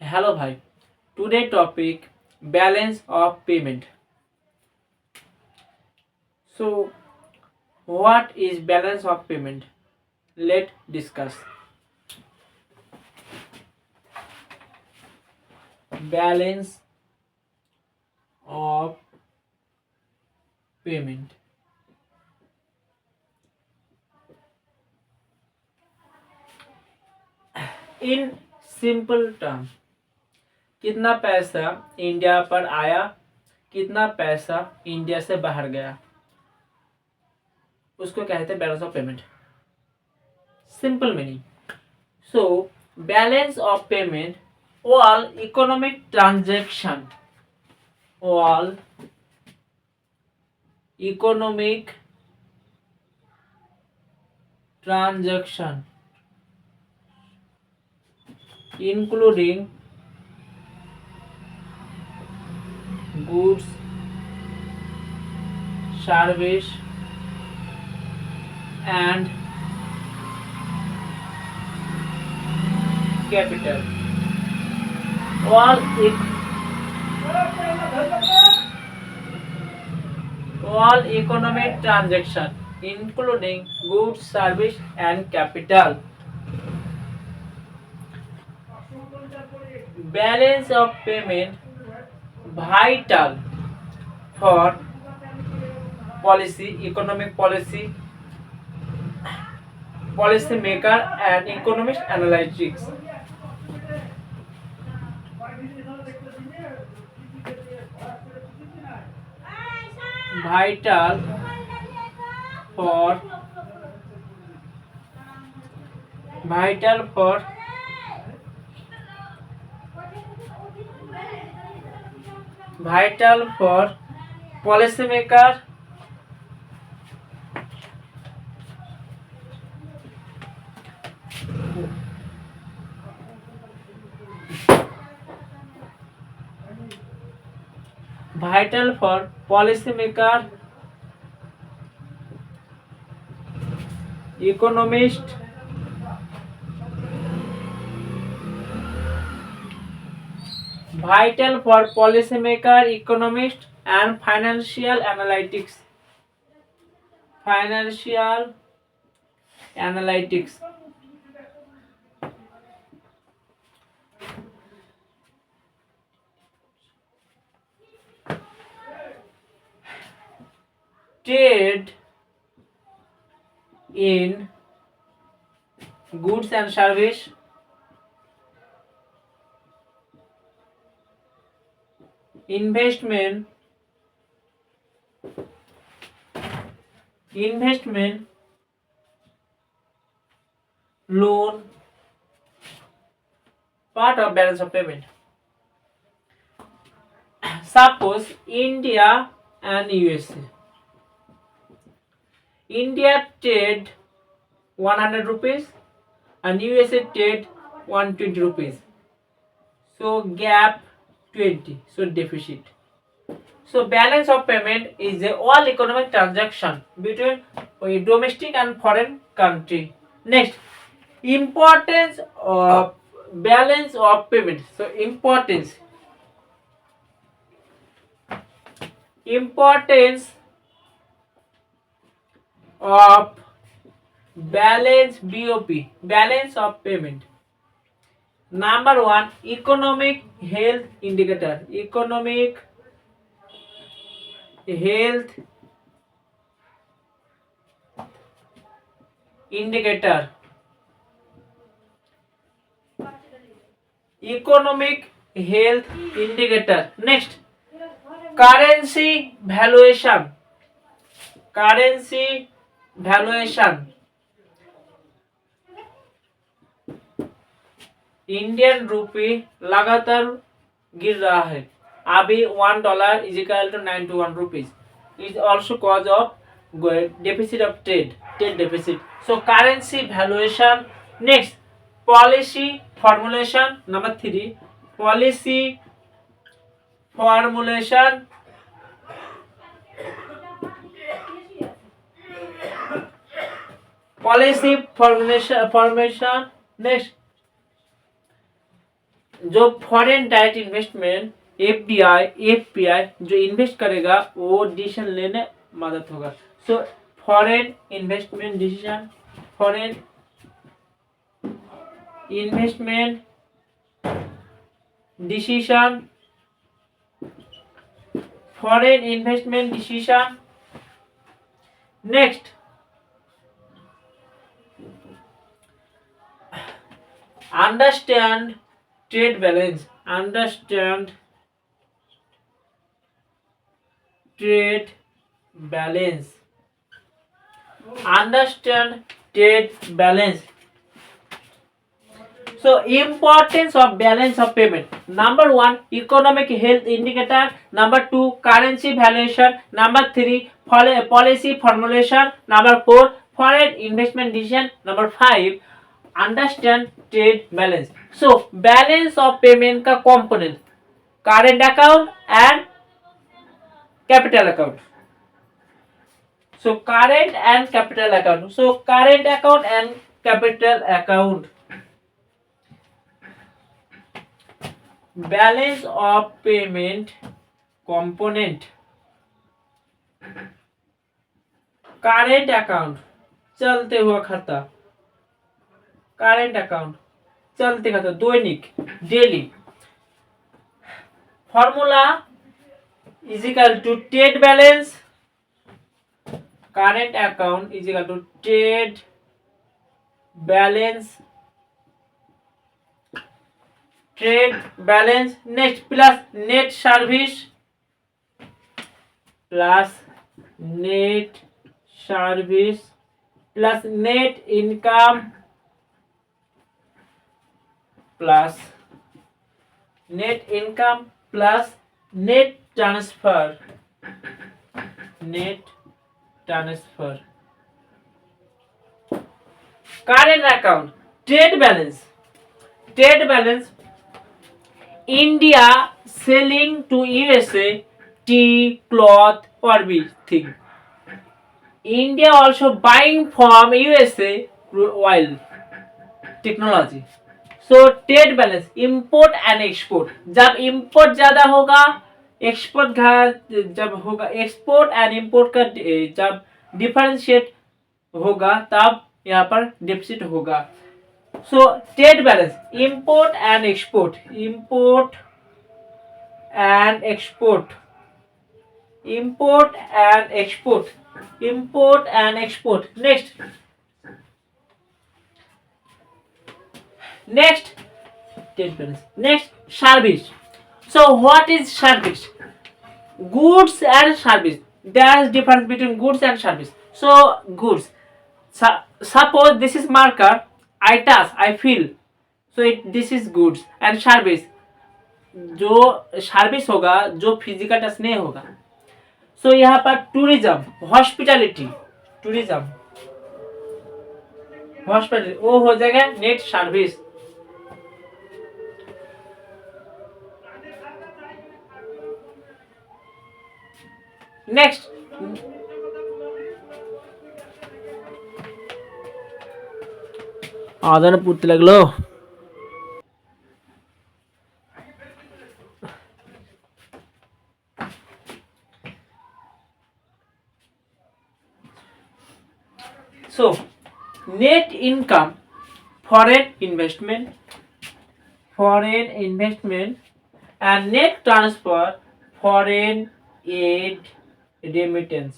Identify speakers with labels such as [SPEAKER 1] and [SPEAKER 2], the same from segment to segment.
[SPEAKER 1] Hello bhai. Today topic balance of payment. So what is balance of payment? Let's discuss. Balance of payment. In simple term, कितना पैसा India पर आया, कितना पैसा India से बाहर गया, उसको कहते हैं balance of payment. Simple meaning. So balance of payment, all economic transaction, all economic transaction including goods, service and capital. All economic transaction including goods, service and capital. Balance of payment vital for policy, economic policy, policy maker and economist analytics. Vital for policy maker vital for policymaker, economist, vital for policymaker, economist and financial analytics. Financial analytics. Trade in goods and service, investment, loan, part of balance of payment. Suppose India and USA. India trade 100 rupees and USA trade 120 rupees. So gap 20. So deficit. So balance of payment is a all economic transaction between a domestic and foreign country. Next, importance of balance of payment. So importance of balance of payment. Number one, economic health indicator. Economic health indicator. Economic health indicator. Next, currency valuation. Currency valuation. Indian rupee लगातार गिर रहा है. अभी $1 is equal to 91 rupees. Is also cause of deficit of trade deficit. So currency valuation. Next, policy formulation. Number 3, policy formulation. Policy formation. Next, जो foreign direct investment FDI FPI जो invest करेगा वो decision लेने मदद होगा। So foreign investment decision, foreign investment decision, foreign investment decision. Next, understand trade balance, understand trade balance, understand trade balance. So importance of balance of payment. Number 1, economic health indicator. Number 2, currency valuation. Number 3, policy formulation. Number 4, foreign investment decision. Number 5, understand trade balance. So balance of payment का component current account and capital account. So current and capital account. So current account and capital account. Balance of payment component. current account चलते हुआ खाता, current account चलते खाता दैनिक daily. Formula is equal to trade balance, current account is equal to trade balance, trade balance next plus net service, plus net service plus net income plus net income plus net transfer, net transfer। current account trade balance, trade balance India selling to USA tea, cloth or everything. India also buying from USA oil technology। So trade balance import and export, जब import ज्यादा होगा export जब होगा export and import का जब differentiate होगा तब यहाँ पर डेफिसिट होगा। So trade balance import and export, import and export, import and export, import and export. Next service. So what is service? Goods and service. There is difference between goods and service. So goods, suppose this is marker, I touch, I feel, so this is goods। and service, जो service होगा जो physical touch नहीं होगा। सो यहाँ पर tourism, hospitality, tourism hospital वो हो जाएगा नेट सर्विस। नेक्स्ट, आदर पूछते लगलो। So net income, foreign investment, and net transfer, foreign aid, remittance।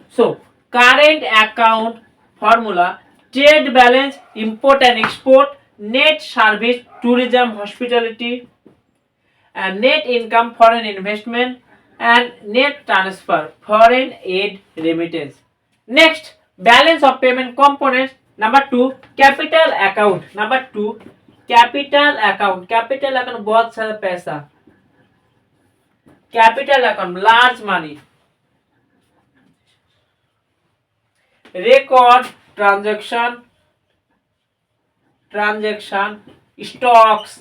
[SPEAKER 1] So current account formula, trade balance import and export, net service tourism hospitality, and net income foreign investment, and net transfer foreign aid remittance। Next, balance of payment components। Number 2, capital account। Number 2, capital account बहुत सारा पैसा, capital account large money। record transaction, stocks,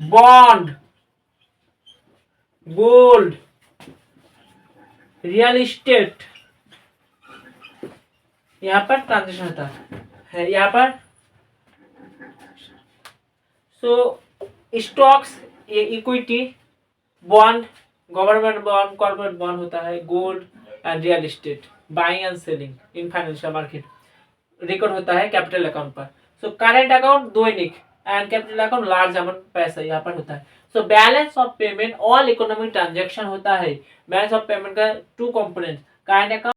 [SPEAKER 1] bond, gold, real estate, यहाँ पर transaction होता है, यहाँ पर so stocks, equity, bond, government bond, corporate bond होता है, gold and real estate, buying and selling in financial market record होता है कैपिटल अकाउंट पर। सो करेंट अकाउंट दैनिक and capital account large amount पैसा यहाँ पर होता है। So balance of payment all economic transaction होता है। बैलेंस ऑफ पेमेंट का 2 कंपोनेंट, करेंट अकाउंट